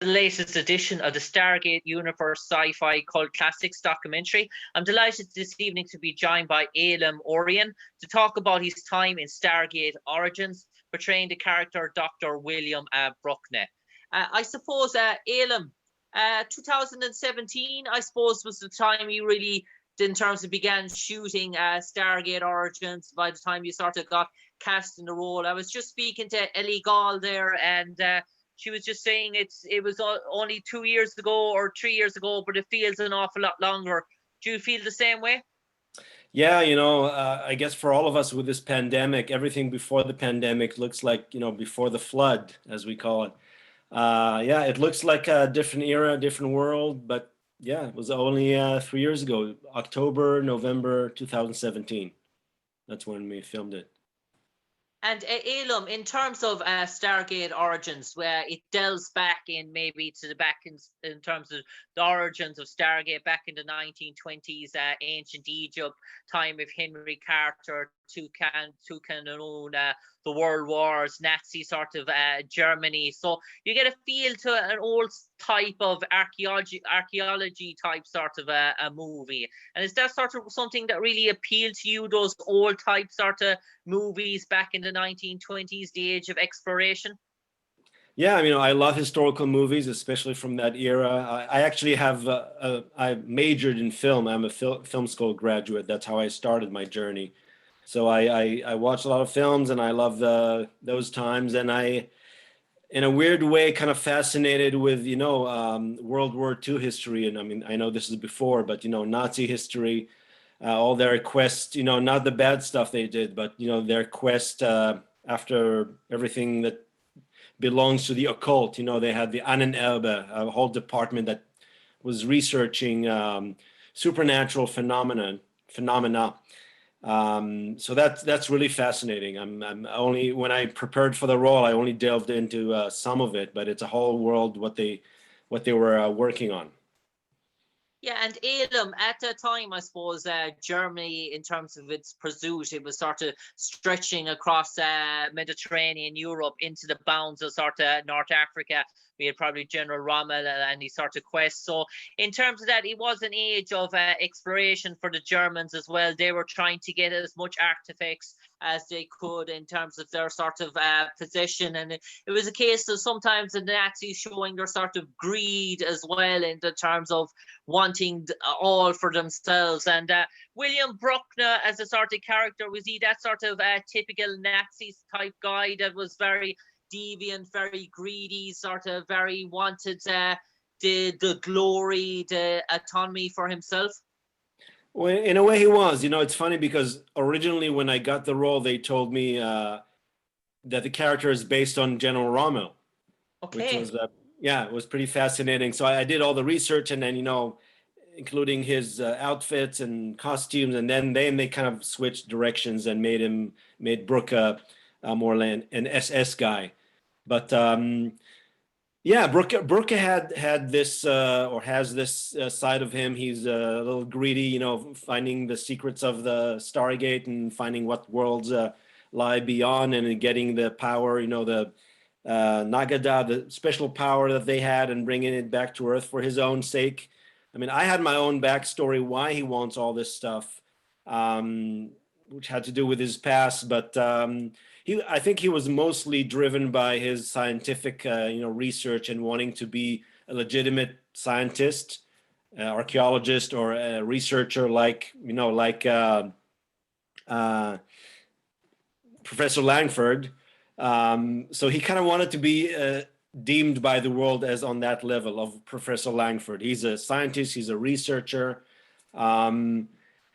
the latest edition of the Stargate Universe Sci-Fi Cult Classics documentary. I'm delighted this evening to be joined by Aylam Orian to talk about his time in Stargate Origins, portraying the character Dr. Wilhelm Brucke. I suppose, Aylam, 2017, I suppose, was the time you really, in terms of began shooting Stargate Origins, by the time you sort of got cast in the role. I was just speaking to Ellie Gall there, and she was just saying it was only 2 years ago or 3 years ago, but it feels an awful lot longer. Do you feel the same way? Yeah, I guess for all of us with this pandemic, everything before the pandemic looks like, before the flood, as we call it. Yeah, it looks like a different era, different world, but yeah, it was only 3 years ago, November 2017. That's when we filmed it. And Aylam, in terms of Stargate Origins, where it delves back in maybe to the back in terms of the origins of Stargate back in the 1920s, ancient Egypt, time of Henry Carter, Tutankhamun, the World Wars, Nazi sort of Germany. So you get a feel to an old type of archaeology type sort of a movie. And is that sort of something that really appealed to you, those old type sort of movies back in the 1920s, the age of exploration? Yeah, I love historical movies, especially from that era. I actually have, I majored in film. I'm a film school graduate. That's how I started my journey. So I watched a lot of films, and I love those times. And I, in a weird way, kind of fascinated with, World War II history. And I know this is before, but, Nazi history, all their quest, not the bad stuff they did, but, their quest after everything that belongs to the occult. They had the Ahnenerbe, a whole department that was researching supernatural phenomena. So that's really fascinating. I'm only, when I prepared for the role, I only delved into some of it, but it's a whole world what they were working on. Yeah, and Aylam, at that time, I suppose Germany, in terms of its pursuit, it was sort of stretching across Mediterranean Europe into the bounds of sort of North Africa. We had probably General Rommel and his sort of quest. So in terms of that, it was an age of exploration for the Germans as well. They were trying to get as much artifacts as they could in terms of their sort of possession. And it was a case of sometimes the Nazis showing their sort of greed as well in the terms of wanting all for themselves. And Wilhelm Brucke as a sort of character, was he that sort of typical Nazi type guy that was very deviant, very greedy, sort of very wanted the glory, the autonomy for himself? Well, in a way he was. It's funny because originally when I got the role, they told me that the character is based on General Rommel. Okay. Which was, yeah, it was pretty fascinating. So I did all the research, and then, including his outfits and costumes, and then they kind of switched directions and made Brucke more like an SS guy. But yeah, Brucke had this or has this side of him. He's a little greedy, finding the secrets of the Stargate and finding what worlds lie beyond, and getting the power, the Nagada, the special power that they had, and bringing it back to Earth for his own sake. I had my own backstory why he wants all this stuff, which had to do with his past, but I think he was mostly driven by his scientific, research and wanting to be a legitimate scientist, archaeologist, or a researcher like Professor Langford. So he kind of wanted to be deemed by the world as on that level of Professor Langford. He's a scientist, he's a researcher.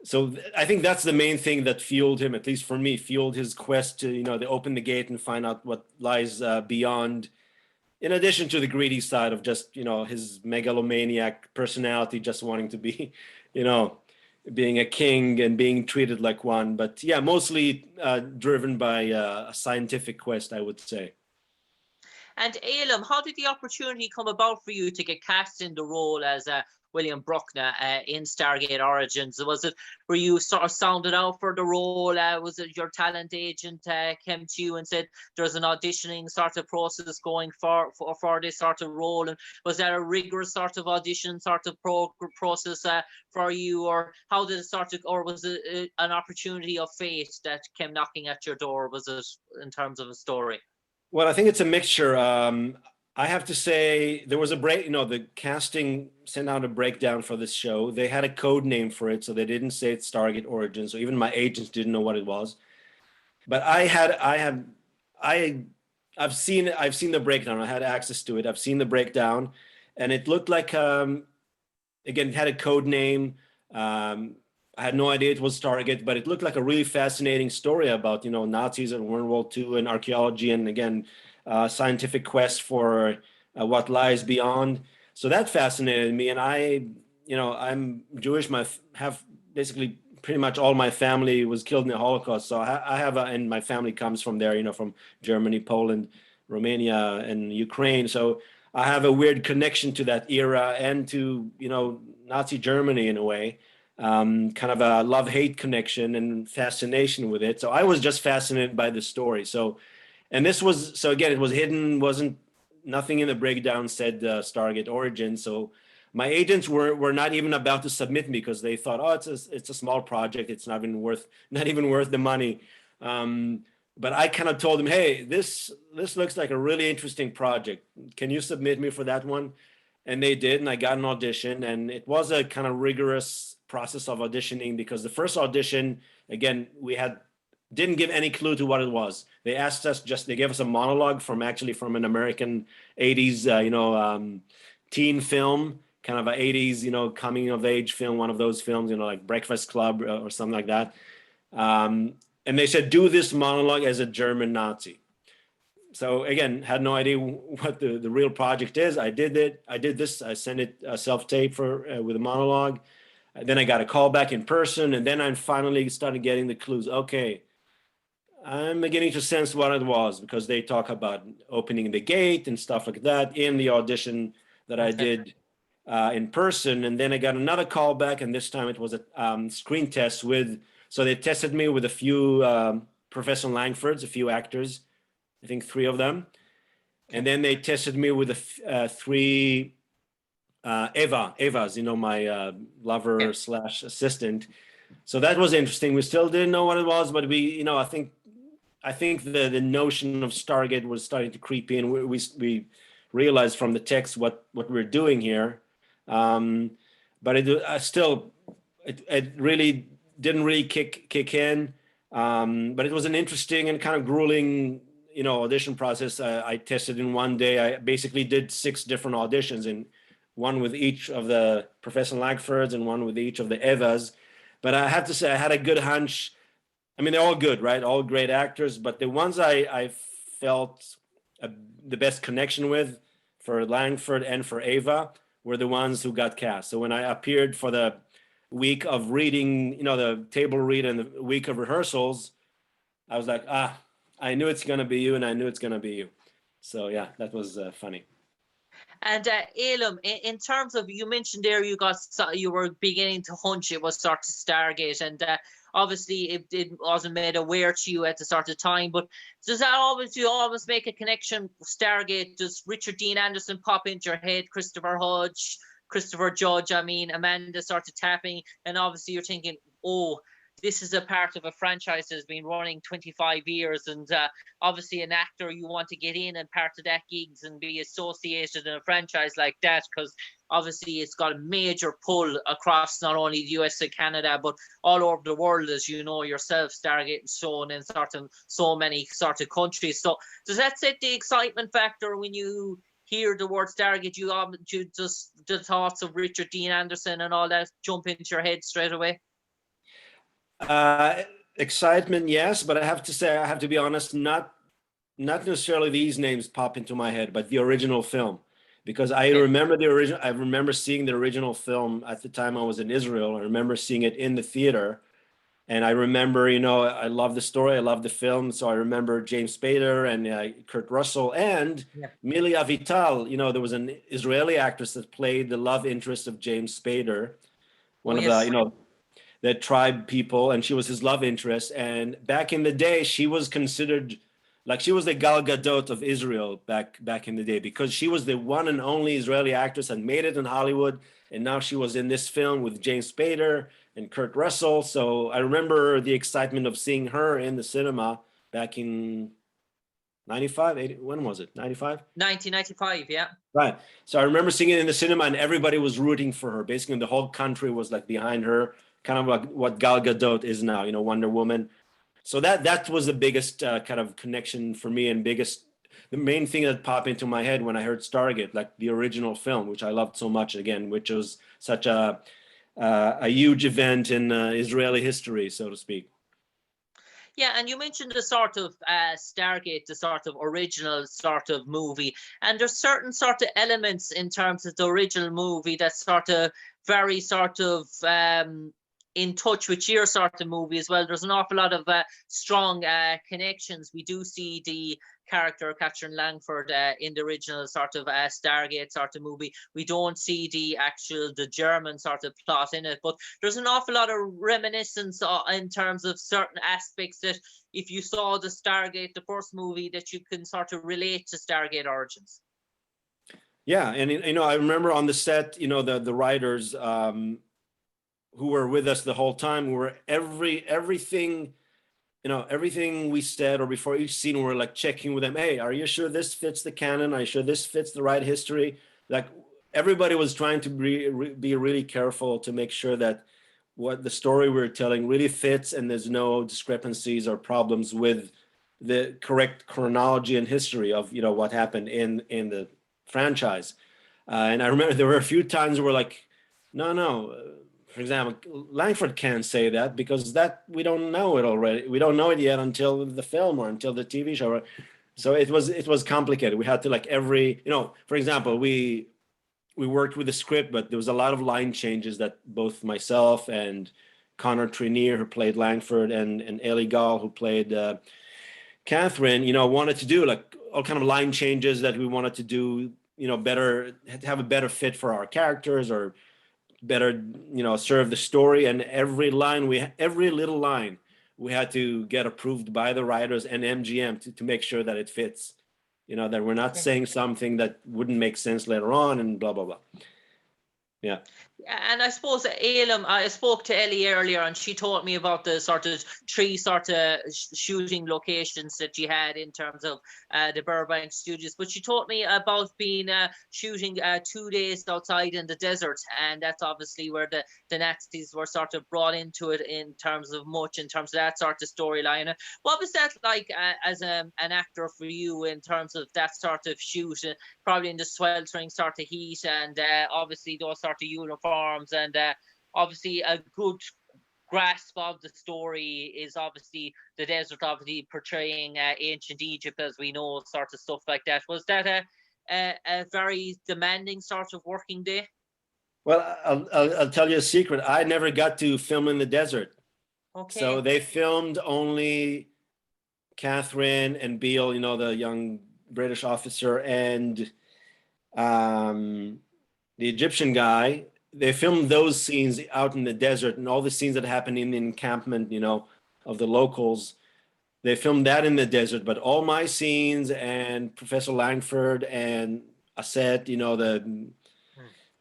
So I think that's the main thing that fueled him, at least for me, fueled his quest to, to open the gate and find out what lies beyond, in addition to the greedy side of just, his megalomaniac personality, just wanting to be, being a king and being treated like one. But yeah, mostly driven by a scientific quest, I would say. And Aylam, how did the opportunity come about for you to get cast in the role as William Brucke in Stargate Origins? Were you sort of sounded out for the role? Was it your talent agent came to you and said there's an auditioning sort of process going for this sort of role? And was that a rigorous sort of audition sort of process for you, or how did it sort of, or was it an opportunity of fate that came knocking at your door? Was it in terms of a story? Well, I think it's a mixture. I have to say there was a break, the casting sent out a breakdown for this show. They had a code name for it, so they didn't say it's Stargate Origins. So even my agents didn't know what it was. But I've seen the breakdown. I had access to it. I've seen the breakdown, and it looked like again, it had a code name. I had no idea it was Stargate, but it looked like a really fascinating story about, Nazis and World War II and archaeology, and again, scientific quest for what lies beyond. So that fascinated me. And I'm Jewish. Have basically pretty much all my family was killed in the Holocaust. So I have, and my family comes from there, from Germany, Poland, Romania, and Ukraine. So I have a weird connection to that era and to, Nazi Germany in a way. Kind of a love-hate connection and fascination with it. So I was just fascinated by the story. So again, it was hidden, nothing in the breakdown said Stargate Origins. So my agents were not even about to submit me because they thought, oh, it's a small project. It's not even worth the money. But I kind of told them, hey, this looks like a really interesting project. Can you submit me for that one? And they did, and I got an audition, and it was a kind of rigorous process of auditioning because the first audition, again, didn't give any clue to what it was. They asked us they gave us a monologue from an American 80s, teen film, kind of a 80s, coming of age film, one of those films, like Breakfast Club or something like that. And they said, do this monologue as a German Nazi. So again, had no idea what the real project is. I did it. I did this. I sent it self-tape with a monologue. Then I got a call back in person, and then I finally started getting the clues. Okay, I'm beginning to sense what it was because they talk about opening the gate and stuff like that in the audition that I did in person. And then I got another call back, and this time it was a screen test so they tested me with a few professional Langfords, a few actors, I think 3 of them. And then they tested me with 3 Evas, my lover / assistant. So that was interesting. We still didn't know what it was, but I think the notion of Stargate was starting to creep in. We realized from the text what we're doing here, but it really didn't kick in. But it was an interesting and kind of grueling, audition process. I tested in one day. I basically did 6 different auditions, and one with each of the professional Langfords and one with each of the Evas. But I have to say, I had a good hunch. I mean, they're all good, right? All great actors, but the ones I felt the best connection with for Langford and for Eva were the ones who got cast. So when I appeared for the week of reading, the table read and the week of rehearsals, I was like, I knew it's going to be you, and I knew it's going to be you. So yeah, that was funny. And Aylam, in terms of, you mentioned there you were beginning to hunch it was sort of Stargate, and obviously it wasn't made aware to you at the sort of time, but does that you always make a connection with Stargate? Does Richard Dean Anderson pop into your head, Christopher Judge, Amanda sort of tapping, and obviously you're thinking, oh, this is a part of a franchise that's been running 25 years, and obviously an actor, you want to get in and part of that gigs and be associated in a franchise like that, because obviously it's got a major pull across not only the US and Canada, but all over the world, as you know yourself, Stargate is shown in so many sort of countries. So does that set the excitement factor when you hear the word Stargate? You just the thoughts of Richard Dean Anderson and all that jump into your head straight away? Excitement, yes, but I have to be honest, not necessarily these names pop into my head, but the original film, because I remember seeing the original film at the time I was in Israel. I remember seeing it in the theater, And I remember, you know, I love the story, I love the film. So I remember James Spader and Kurt Russell and Yeah. Mili Avital. You know, there was an Israeli actress that played the love interest of James Spader, Oh one of the, yes. you know, the tribe people, and she was his love interest. And back in the day, she was considered like she was the Gal Gadot of Israel back in the day, because she was the one and only Israeli actress and made it in Hollywood. And now she was in this film with James Spader and Kurt Russell. So I remember the excitement of seeing her in the cinema back in 95, 80, when was it? 95? 1995. Yeah. Right. So I remember seeing it in the cinema and everybody was rooting for her. Basically, the whole country was like behind her, kind of like what Gal Gadot is now, you know, Wonder Woman. So that was the biggest kind of connection for me, and the main thing that popped into my head when I heard Stargate, like the original film, which I loved so much again, which was such a huge event in Israeli history, so to speak. Yeah, and you mentioned the sort of Stargate, the sort of original sort of movie, and there's certain sort of elements in terms of the original movie that sort of very sort of in touch with your sort of movie as well. There's an awful lot of strong connections. We do see the character Catherine Langford in the original sort of Stargate sort of movie. We don't see the German sort of plot in it, but there's an awful lot of reminiscence in terms of certain aspects that if you saw the Stargate, the first movie, that you can sort of relate to Stargate Origins. Yeah, and you know, I remember on the set, you know, the writers who were with us the whole time were everything, you know, everything we said or before each scene, we're like checking with them. Hey, are you sure this fits the canon? Are you sure this fits the right history? Like everybody was trying to be really careful to make sure that what the story we're telling really fits and there's no discrepancies or problems with the correct chronology and history of, you know, what happened in the franchise. And I remember there were a few times where like, no, for example, Langford can't say that because that we don't know it already. We don't know it yet until the film or until the TV show. So it was complicated. We had to like every, you know, for example, we worked with the script, but there was a lot of line changes that both myself and Connor Trenier, who played Langford, and Ellie Gall, who played Catherine, you know, wanted to do, like all kind of line changes that we wanted to do, you know, better, have a better fit for our characters or better, you know, serve the story. And every little line we had to get approved by the writers and MGM to make sure that it fits, you know, that we're not saying something that wouldn't make sense later on and blah, blah, blah. Yeah. And I suppose Aylam, I spoke to Ellie earlier, and she told me about the sort of three sort of shooting locations that she had in terms of the Burbank studios. But she told me about being shooting 2 days outside in the desert, and that's obviously where the Nazis were sort of brought into it in terms of that sort of storyline. What was that like as an actor for you in terms of that sort of shoot, probably in the sweltering sort of heat, and obviously those sort of uniforms, and obviously a good grasp of the story is obviously the desert, obviously portraying ancient Egypt as we know, sort of stuff like that. Was that a very demanding sort of working day? Well, I'll tell you a secret. I never got to film in the desert. So Okay. they filmed only Catherine and Beale, you know, the young British officer, and the Egyptian guy. They filmed those scenes out in the desert, and all the scenes that happened in the encampment, you know, of the locals. They filmed that in the desert, but all my scenes and Professor Langford and Aset, you know, the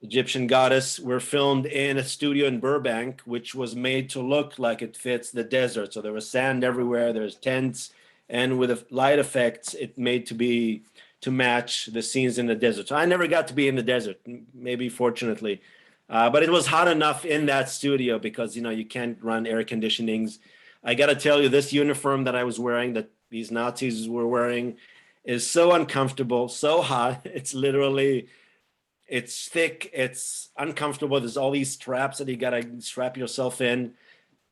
Egyptian goddess, were filmed in a studio in Burbank, which was made to look like it fits the desert. So there was sand everywhere, there's tents, and with the light effects, it made to match the scenes in the desert. So I never got to be in the desert, maybe fortunately. But it was hot enough in that studio because, you know, you can't run air conditionings. I got to tell you, this uniform that I was wearing, that these Nazis were wearing, is so uncomfortable, so hot. It's thick, it's uncomfortable. There's all these straps that you got to strap yourself in.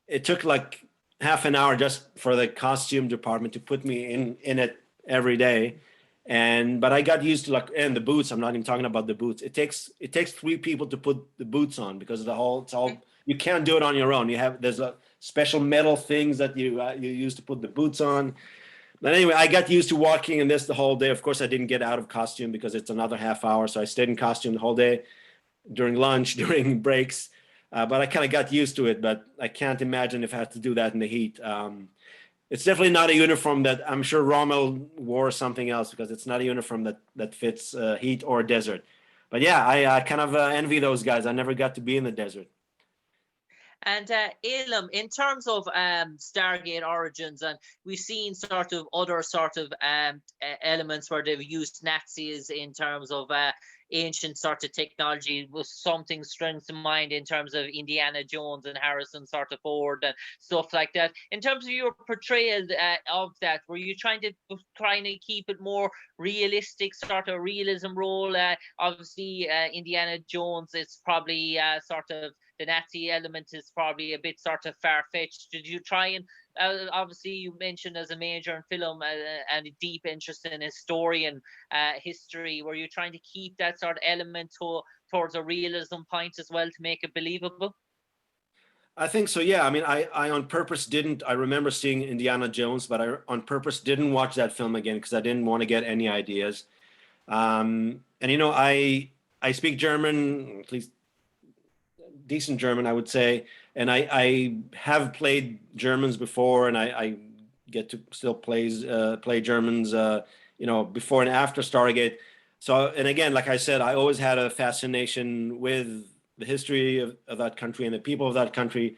It took like half an hour just for the costume department to put me in it every day. But I got used to, like, and the boots, I'm not even talking about the boots. It takes 3 people to put the boots on because it's all, you can't do it on your own. There's special metal things that you used to put the boots on. But anyway, I got used to walking in this the whole day. Of course, I didn't get out of costume because it's another half hour. So I stayed in costume the whole day, during lunch, during breaks. But I kind of got used to it. But I can't imagine if I had to do that in the heat. It's definitely not a uniform that I'm sure Rommel wore something else, because it's not a uniform that fits heat or desert. But yeah, I kind of envy those guys. I never got to be in the desert. And Aylam, in terms of Stargate Origins, and we've seen sort of other sort of elements where they've used Nazis in terms of ancient sort of technology, with something springs to mind in terms of Indiana Jones and Harrison sort of Ford and stuff like that. In terms of your portrayal of that, were you trying to keep it more realistic, sort of realism role? Obviously, Indiana Jones is probably sort of, the Nazi element is probably a bit sort of far-fetched. Did you try and obviously you mentioned as a major in film and a deep interest in historian history, were you trying to keep that sort of element towards a realism point as well to make it believable? I think so, yeah. I mean, I on purpose didn't. I remember seeing Indiana Jones, but I on purpose didn't watch that film again because I didn't want to get any ideas. And I speak German, at least decent German, I would say, and I have played Germans before, and I get to still play Germans, before and after Stargate. So, and again, like I said, I always had a fascination with the history of that country and the people of that country.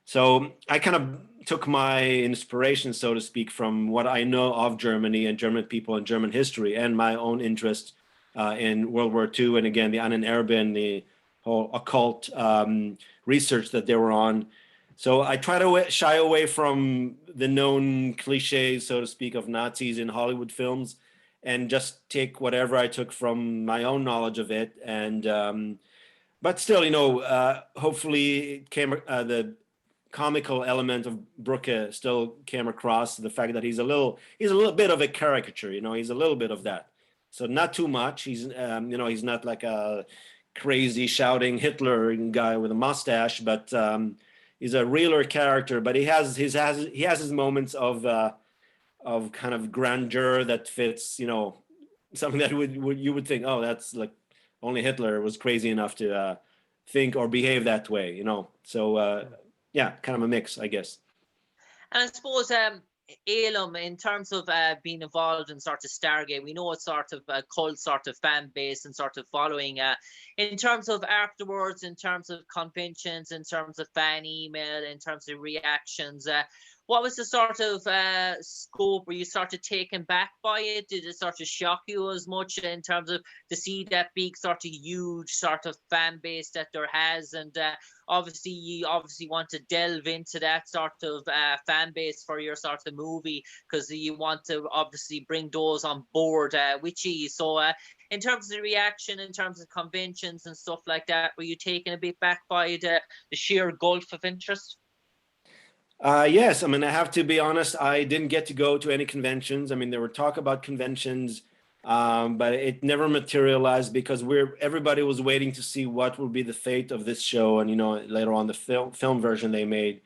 So I kind of took my inspiration, so to speak, from what I know of Germany and German people and German history, and my own interest in World War II, and again, the Ahnen Erbe and the whole occult research that they were on. So I try to shy away from the known cliches, so to speak, of Nazis in Hollywood films, and just take whatever I took from my own knowledge of it. And but still, hopefully it came the comical element of Brucke still came across, the fact that he's a little bit of a caricature. He's a little bit of that. So not too much. He's he's not like a crazy shouting Hitler guy with a mustache, but he's a realer character. But he has his moments of kind of grandeur that fits, something that you would think, oh, that's like only Hitler was crazy enough to think or behave that way, So yeah, kind of a mix, I guess. And I suppose Aylam, in terms of being involved in sort of Stargate, we know it's sort of a cult sort of fan base and sort of following. In terms of afterwards, in terms of conventions, in terms of fan email, in terms of reactions, what was the sort of scope? Were you sort of taken back by it? Did it sort of shock you as much in terms of to see that big sort of huge sort of fan base that there has? And obviously you want to delve into that sort of fan base for your sort of movie, because you want to obviously bring those on board with you. So in terms of the reaction, in terms of conventions and stuff like that, were you taken a bit back by the sheer gulf of interest? Yes, I mean, I have to be honest, I didn't get to go to any conventions. I mean, there were talk about conventions, but it never materialized because everybody was waiting to see what will be the fate of this show, and later on the film version they made.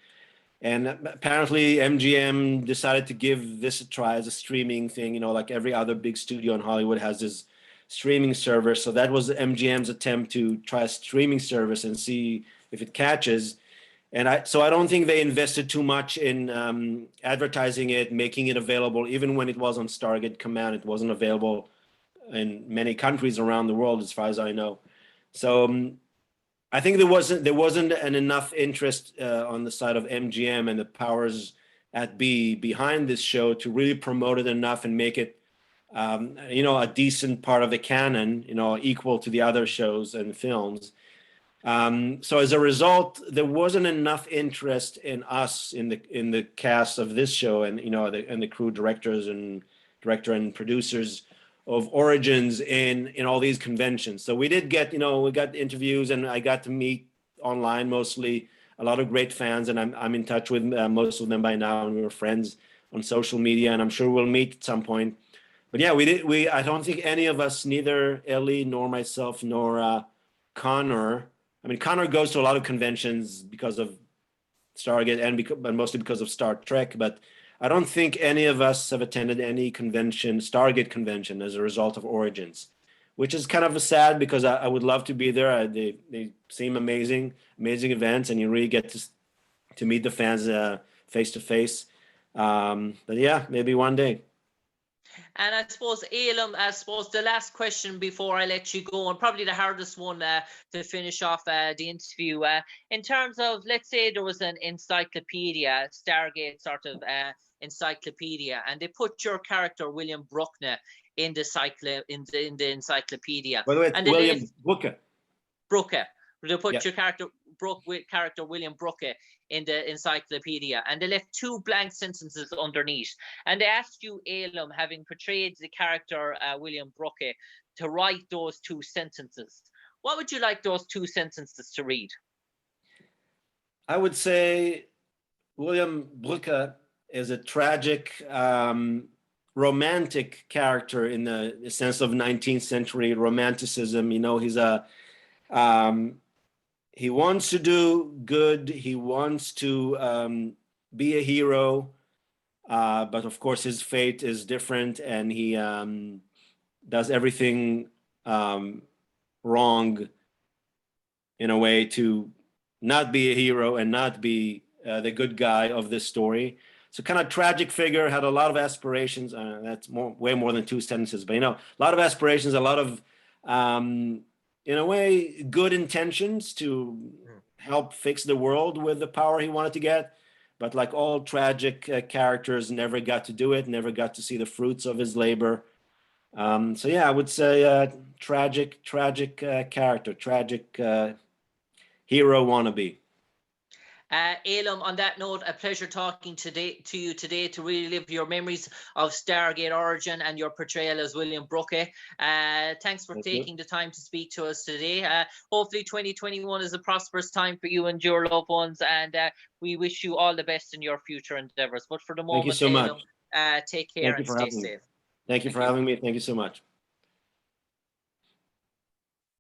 And apparently MGM decided to give this a try as a streaming thing, like every other big studio in Hollywood has this streaming service. So that was MGM's attempt to try a streaming service and see if it catches. And so I don't think they invested too much in advertising it, making it available. Even when it was on Stargate Command, it wasn't available in many countries around the world, as far as I know. So I think there wasn't enough interest on the side of MGM and the powers at be behind this show to really promote it enough and make it, a decent part of the canon, equal to the other shows and films. So as a result, there wasn't enough interest in us in the cast of this show, and and the crew director and producers of Origins in all these conventions. So we did get we got interviews, and I got to meet online mostly a lot of great fans, and I'm in touch with most of them by now, and we were friends on social media, and I'm sure we'll meet at some point. But yeah, I don't think any of us, neither Ellie nor myself nor Connor. I mean, Connor goes to a lot of conventions because of Stargate but mostly because of Star Trek. But I don't think any of us have attended any convention, Stargate convention, as a result of Origins, which is kind of sad because I would love to be there. They seem amazing events, and you really get to meet the fans face to face. But yeah, maybe one day. And I suppose, Aylam, I suppose the last question before I let you go, and probably the hardest one to finish off the interview, in terms of, let's say there was an encyclopedia, Stargate sort of encyclopedia, and they put your character, William Brucke, in the encyclopedia. By the way, and William Brucke. Brucke. They put Yeah. your character William Brucke in the encyclopedia, and they left 2 blank sentences underneath. And they asked you, Aylam, having portrayed the character William Brucke, to write those 2 sentences. What would you like those 2 sentences to read? I would say William Brucke is a tragic, romantic character in the sense of 19th century romanticism. You know, he's he wants to do good. He wants to be a hero, but of course his fate is different, and he does everything wrong in a way to not be a hero and not be the good guy of this story. So kind of tragic figure, had a lot of aspirations. That's way more than 2 sentences, but a lot of aspirations, a lot of in a way, good intentions to help fix the world with the power he wanted to get. But like all tragic characters, never got to do it, never got to see the fruits of his labor. So yeah, I would say tragic character, tragic hero wannabe. Aylam, on that note, a pleasure talking to you today to relive your memories of Stargate Origin and your portrayal as William Brucke. Thanks for taking the time to speak to us today. Hopefully 2021 is a prosperous time for you and your loved ones, and we wish you all the best in your future endeavors. But for the moment, thank you so Aylam, much. take care and stay safe. Thank you for having me. Thank you so much.